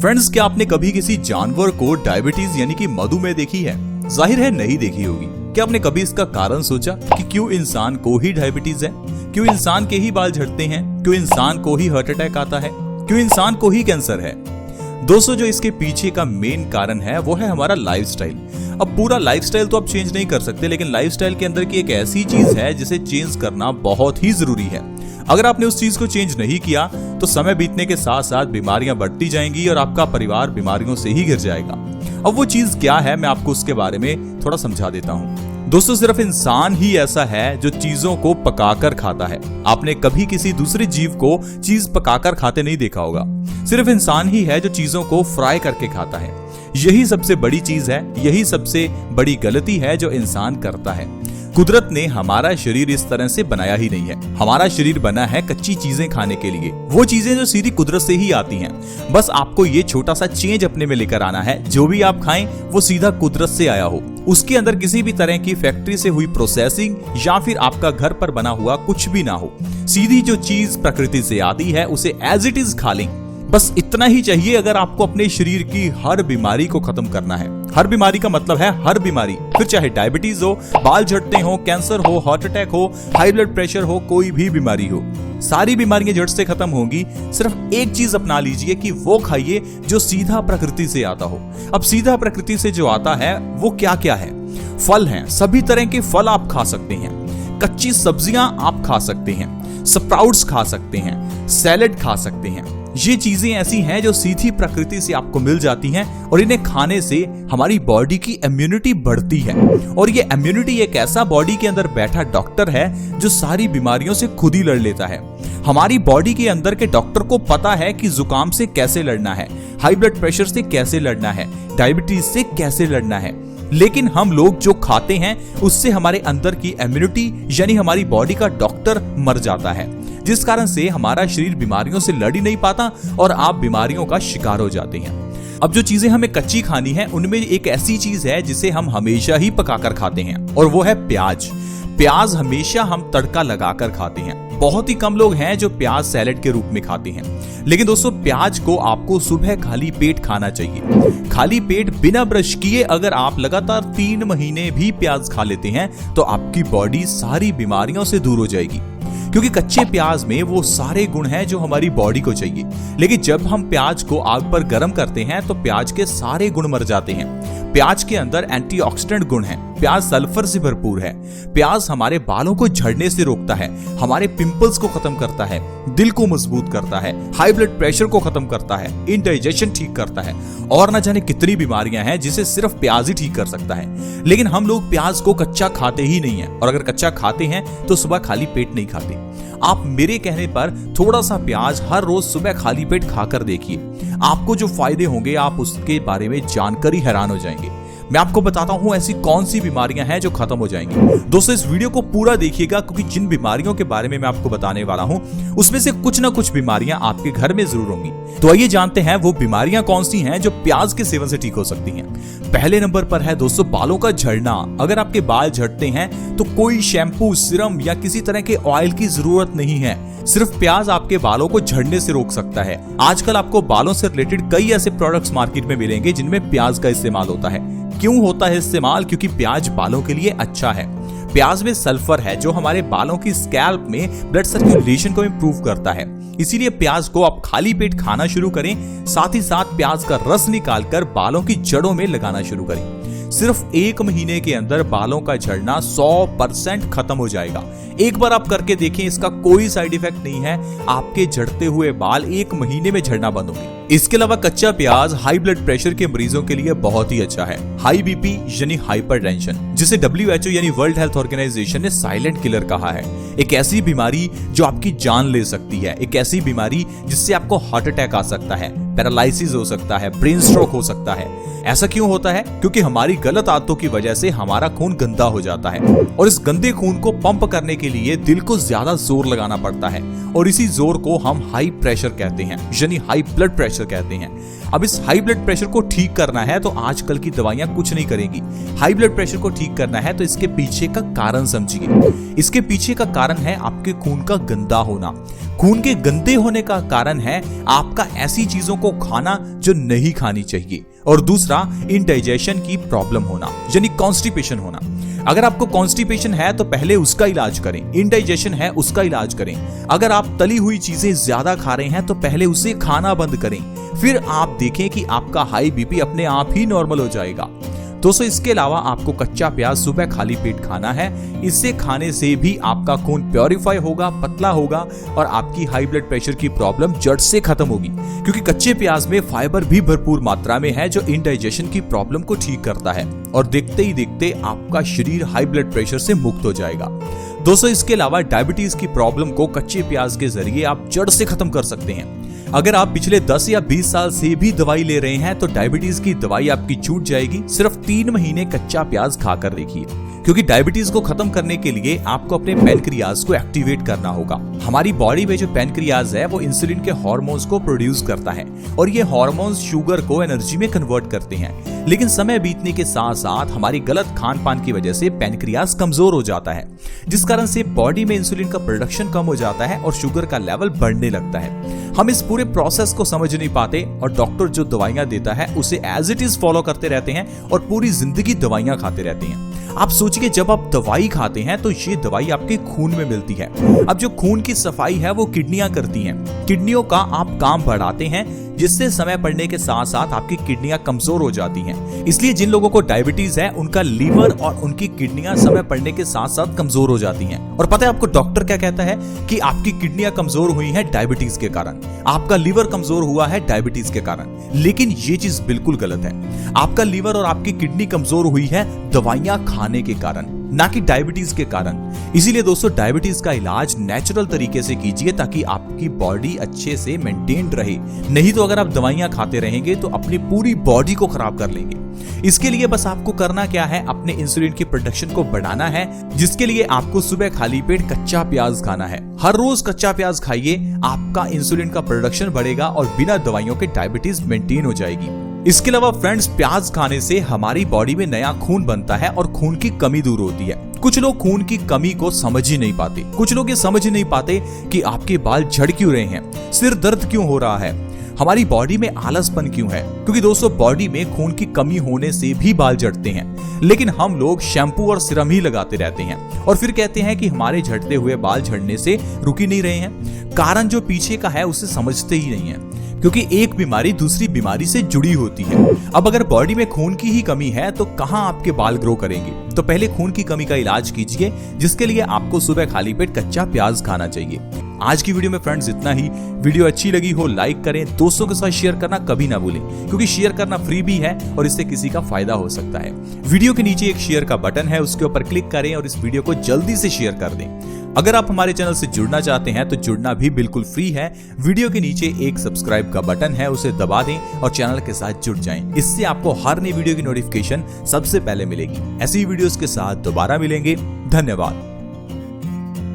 Friends, क्या आपने कभी किसी जानवर को डायबिटीज यानी कि मधुमेह देखी है? जाहिर है नहीं देखी होगी। क्या आपने कभी इसका कारण सोचा कि क्यों इंसान को ही डायबिटीज है? क्यों इंसान के ही बाल झड़ते हैं? क्यों इंसान को ही हार्ट अटैक आता है? क्यों इंसान को ही कैंसर है? दोस्तों, जो इसके पीछे का मेन कारण है वो है हमारा लाइफस्टाइल। अब पूरा लाइफस्टाइल तो आप चेंज नहीं कर सकते, लेकिन लाइफस्टाइल के अंदर की एक ऐसी चीज है जिसे चेंज करना बहुत ही जरूरी है। अगर आपने उस चीज को चेंज नहीं किया तो समय बीतने के साथ साथ बीमारियां बढ़ती जाएंगी और आपका परिवार बीमारियों से ही घिर जाएगा। अब वो चीज क्या है, मैं आपको उसके बारे में थोड़ा समझा देता हूँ। दोस्तों, सिर्फ इंसान ही ऐसा है जो चीजों को पकाकर खाता है। आपने कभी किसी दूसरे जीव को चीज पकाकर खाते नहीं देखा होगा। सिर्फ इंसान ही है जो चीजों को फ्राई करके खाता है। यही सबसे बड़ी चीज है, यही सबसे बड़ी गलती है जो इंसान करता है। कुदरत ने हमारा शरीर इस तरह से बनाया ही नहीं है। हमारा शरीर बना है कच्ची चीजें खाने के लिए, वो चीजें जो सीधी कुदरत से ही आती हैं। बस आपको ये छोटा सा चेंज अपने में लेकर आना है। जो भी आप खाएं वो सीधा कुदरत से आया हो, उसके अंदर किसी भी तरह की फैक्ट्री से हुई प्रोसेसिंग या फिर आपका घर पर बना हुआ कुछ भी ना हो। सीधी जो चीज प्रकृति से आती है उसे एज इट इज खा लें। बस इतना ही चाहिए अगर आपको अपने शरीर की हर बीमारी को खत्म करना है। हर बीमारी का मतलब है हर बीमारी, फिर चाहे डायबिटीज हो, बाल झड़ते हो, कैंसर हो, हार्ट अटैक हो, हाई ब्लड प्रेशर हो, कोई भी बीमारी हो, सारी बीमारियां जड़ से खत्म होंगी। सिर्फ एक चीज अपना लीजिए कि वो खाइए जो सीधा प्रकृति से आता हो। अब सीधा प्रकृति से जो आता है वो क्या क्या है? फल हैं, सभी तरह के फल आप खा सकते हैं, कच्ची सब्जियां आप खा सकते हैं, स्प्राउट्स खा सकते हैं, सैलेड खा सकते हैं। ये चीजें ऐसी हैं जो सीधी प्रकृति से आपको मिल जाती हैं और इन्हें खाने से हमारी बॉडी की इम्यूनिटी बढ़ती है। और ये इम्यूनिटी एक ऐसा बॉडी के अंदर बैठा डॉक्टर है जो सारी बीमारियों से खुद ही लड़ लेता है। हमारी बॉडी के अंदर के डॉक्टर को पता है कि जुकाम से कैसे लड़ना है, हाई ब्लड प्रेशर से कैसे लड़ना है, डायबिटीज से कैसे लड़ना है। लेकिन हम लोग जो खाते हैं उससे हमारे अंदर की इम्यूनिटी यानी हमारी बॉडी का डॉक्टर मर जाता है, जिस कारण से हमारा शरीर बीमारियों से लड़ ही नहीं पाता और आप बीमारियों का शिकार हो जाते हैं। अब जो चीजें हमें कच्ची खानी है उनमें एक ऐसी चीज है जिसे हम हमेशा ही पकाकर खाते हैं और वो है प्याज। प्याज हमेशा हम तड़का लगाकर खाते हैं। बहुत ही कम लोग हैं जो प्याज सैलेड के रूप में खाते हैं। लेकिन दोस्तों, प्याज को आपको सुबह खाली पेट खाना चाहिए। खाली पेट बिना ब्रश किए अगर आप लगातार 3 महीने भी प्याज खा लेते हैं तो आपकी बॉडी सारी बीमारियों से दूर हो जाएगी, क्योंकि कच्चे प्याज में वो सारे गुण हैं जो हमारी बॉडी को चाहिए। लेकिन जब हम प्याज को आग पर गर्म करते हैं तो प्याज के सारे गुण मर जाते हैं। प्याज के अंदर एंटीऑक्सीडेंट गुण हैं, प्याज सल्फर से भरपूर है, प्याज हमारे बालों को झड़ने से रोकता है, हमारे पिंपल्स को खत्म करता है, दिल को मजबूत करता है, हाई ब्लड प्रेशर को खत्म करता है, इंडाइजेशन ठीक करता है और न जाने कितनी बीमारियां हैं जिसे सिर्फ प्याज ही ठीक कर सकता है। लेकिन हम लोग प्याज को कच्चा खाते ही नहीं है, और अगर कच्चा खाते हैं तो सुबह खाली पेट नहीं खाते। आप मेरे कहने पर थोड़ा सा प्याज हर रोज सुबह खाली पेट खाकर देखिए, आपको जो फायदे होंगे आप उसके बारे में जानकर ही हैरान हो जाएंगे। मैं आपको बताता हूं ऐसी कौन सी बीमारियां हैं जो खत्म हो जाएंगी। दोस्तों, इस वीडियो को पूरा देखिएगा, क्योंकि जिन बीमारियों के बारे में मैं आपको बताने वाला हूं उसमें से कुछ ना कुछ बीमारियां आपके घर में जरूर होंगी। तो आइए जानते हैं वो बीमारियां कौन सी हैं जो प्याज के सेवन से ठीक हो सकती हैं। पहले नंबर पर है दोस्तों बालों का झड़ना। अगर आपके बाल झड़ते हैं तो कोई शैम्पू, सीरम या किसी तरह के ऑयल की जरूरत नहीं है। सिर्फ प्याज आपके बालों को झड़ने से रोक सकता है। आजकल आपको बालों से रिलेटेड कई ऐसे प्रोडक्ट्स मार्केट में मिलेंगे जिनमें प्याज का इस्तेमाल होता है। क्यों होता है इस्तेमाल? क्योंकि प्याज बालों के लिए अच्छा है। प्याज में सल्फर है जो हमारे बालों की स्कैल्प में ब्लड सर्कुलेशन को इंप्रूव करता है। इसीलिए प्याज को आप खाली पेट खाना शुरू करें, साथ ही साथ प्याज का रस निकालकर बालों की जड़ों में लगाना शुरू करें। सिर्फ 1 महीने के अंदर बालों का झड़ना 100% खत्म हो जाएगा। एक बार आप करके देखें, इसका कोई साइड इफेक्ट नहीं है। आपके झड़ते हुए बाल 1 महीने में झड़ना बंद होंगे। इसके अलावा कच्चा प्याज हाई ब्लड प्रेशर के मरीजों के लिए बहुत ही अच्छा है। हाई बीपी यानी हाइपरटेंशन, जिसे WHO यानी वर्ल्ड हेल्थ ऑर्गेनाइजेशन ने साइलेंट किलर कहा है। एक ऐसी बीमारी जो आपकी जान ले सकती है, एक ऐसी बीमारी जिससे आपको हार्ट अटैक आ सकता है, पैरालिसिस हो सकता है, ब्रेन स्ट्रोक हो सकता है। ऐसा क्यों होता है? क्योंकि हमारी गलत आदतों की वजह से हमारा खून गंदा हो जाता है और इस गंदे खून को पंप करने के लिए दिल को ज्यादा जोर लगाना पड़ता है और इसी जोर को हम हाई प्रेशर कहते हैं, यानी हाई ब्लड प्रेशर कहते हैं। अब इस हाई ब्लड प्रेशर को ठीक करना है तो आजकल की दवाइयां कुछ नहीं करेंगी। हाई ब्लड प्रेशर को ठीक करना है तो इसके पीछे का कारण समझिए। इसके पीछे का कारण है आपके खून का गंदा होना। खून के गंदे होने का कारण है आपका ऐसी चीजों को वो खाना जो नहीं खानी चाहिए, और दूसरा इनडाइजेशन की प्रॉब्लम होना यानी कॉन्स्टिपेशन होना। अगर आपको कॉन्स्टिपेशन है तो पहले उसका इलाज करें, इनडाइजेशन है उसका इलाज करें। अगर आप तली हुई चीजें ज्यादा खा रहे हैं तो पहले उसे खाना बंद करें, फिर आप देखें कि आपका हाई बीपी अपने आप ही नॉर्मल हो जाएगा। दोस्तों, इसके अलावा आपको कच्चा प्याज सुबह खाली पेट खाना है। इससे खाने से भी आपका खून प्योरीफाई होगा, पतला होगा और आपकी हाई ब्लड प्रेशर की प्रॉब्लम जड़ से खत्म होगी, क्योंकि कच्चे प्याज में फाइबर भी भरपूर मात्रा में है जो इनडाइजेशन की प्रॉब्लम को ठीक करता है, और देखते ही देखते आपका शरीर हाई ब्लड प्रेशर से मुक्त हो जाएगा। दोस्तों, इसके अलावा डायबिटीज की प्रॉब्लम को कच्चे प्याज के जरिए आप जड़ से खत्म कर सकते हैं। अगर आप पिछले 10 या 20 साल से भी दवाई ले रहे हैं तो डायबिटीज की दवाई आपकी छूट जाएगी। सिर्फ 3 महीने कच्चा प्याज खाकर देखिए, क्योंकि डायबिटीज को खत्म करने के लिए आपको अपने पैनक्रियाज को एक्टिवेट करना होगा। हमारी बॉडी में जो पैनक्रियाज है वो इंसुलिन के हार्मोन्स को प्रोड्यूस करता है, और ये हार्मोन्स शुगर को एनर्जी में कन्वर्ट करते हैं। लेकिन समय बीतने के साथ साथ हमारी गलत खान पान की वजह से पैनक्रियाज कमजोर हो जाता है, जिस कारण से बॉडी में इंसुलिन का प्रोडक्शन कम हो जाता है और शुगर का लेवल बढ़ने लगता है। हम इस पूरे प्रोसेस को समझ नहीं पाते और डॉक्टर जो दवाइयां देता है उसे एज इट इज फॉलो करते रहते हैं और पूरी जिंदगी दवाइयां खाते रहते हैं। आप सोचिए, जब आप दवाई खाते हैं तो ये दवाई आपके खून में मिलती है। अब जो खून की सफाई है वो किडनियां करती हैं। किडनियों का आप काम बढ़ाते हैं, जिससे समय बढ़ने के साथ साथ आपकी किडनियां कमजोर हो जाती हैं। इसलिए जिन लोगों को डायबिटीज है उनका लीवर और उनकी किडनियां समय बढ़ने के साथ साथ कमजोर हो जाती हैं। और पता है आपको डॉक्टर क्या कहता है कि आपकी किडनियां कमजोर हुई हैं डायबिटीज के कारण, आपका लीवर कमजोर हुआ है डायबिटीज के कारण। लेकिन ये चीज बिल्कुल गलत है। आपका लीवर और आपकी किडनी कमजोर हुई है दवाइयां खाने के कारण, ना कि डायबिटीज के कारण। इसीलिए दोस्तों, डायबिटीज का इलाज नेचुरल तरीके से कीजिए ताकि आपकी बॉडी अच्छे से मेंटेन रहे। नहीं तो अगर आप दवाइयां खाते रहेंगे तो अपनी पूरी बॉडी को खराब कर लेंगे। इसके लिए बस आपको करना क्या है, अपने इंसुलिन की प्रोडक्शन को बढ़ाना है, जिसके लिए आपको सुबह खाली पेट कच्चा प्याज खाना है। हर रोज कच्चा प्याज खाइए, आपका इंसुलिन का प्रोडक्शन बढ़ेगा और बिना दवाइयों के डायबिटीज मेंटेन हो जाएगी। इसके अलावा फ्रेंड्स, प्याज खाने से हमारी बॉडी में नया खून बनता है और खून की कमी दूर होती है। कुछ लोग खून की कमी को समझ ही नहीं पाते। कुछ लोग ये समझ ही नहीं पाते कि आपके बाल झड़ क्यों रहे हैं, सिर दर्द क्यों हो रहा है, हमारी बॉडी में आलसपन क्यों है। क्योंकि दोस्तों, बॉडी में खून की कमी होने से भी बाल झड़ते हैं, लेकिन हम लोग शैम्पू और सीरम ही लगाते रहते हैं और फिर कहते हैं कि हमारे झड़ते हुए बाल झड़ने से रुक ही नहीं रहे हैं। कारण जो पीछे का है उसे समझते ही नहीं है, क्योंकि एक बीमारी दूसरी बीमारी से जुड़ी होती है। अब अगर बॉडी में खून की ही कमी है तो कहां आपके बाल ग्रो करेंगे। तो पहले खून की कमी का इलाज कीजिए, जिसके लिए आपको सुबह खाली पेट कच्चा प्याज खाना चाहिए। आज की वीडियो में फ्रेंड्स इतना ही। वीडियो अच्छी लगी हो लाइक करें, दोस्तों के साथ शेयर करना कभी ना भूलें, क्योंकि शेयर करना फ्री भी है और इससे किसी का फायदा हो सकता है। वीडियो के नीचे एक शेयर का बटन है, उसके ऊपर क्लिक करें और इस वीडियो को जल्दी से शेयर कर दें। अगर आप हमारे चैनल से जुड़ना चाहते हैं तो जुड़ना भी बिल्कुल फ्री है। वीडियो के नीचे एक सब्सक्राइब का बटन है, उसे दबा दें और चैनल के साथ जुड़ जाएं। इससे आपको हर नई वीडियो की नोटिफिकेशन सबसे पहले मिलेगी। ऐसी वीडियोस के साथ दोबारा मिलेंगे। धन्यवाद।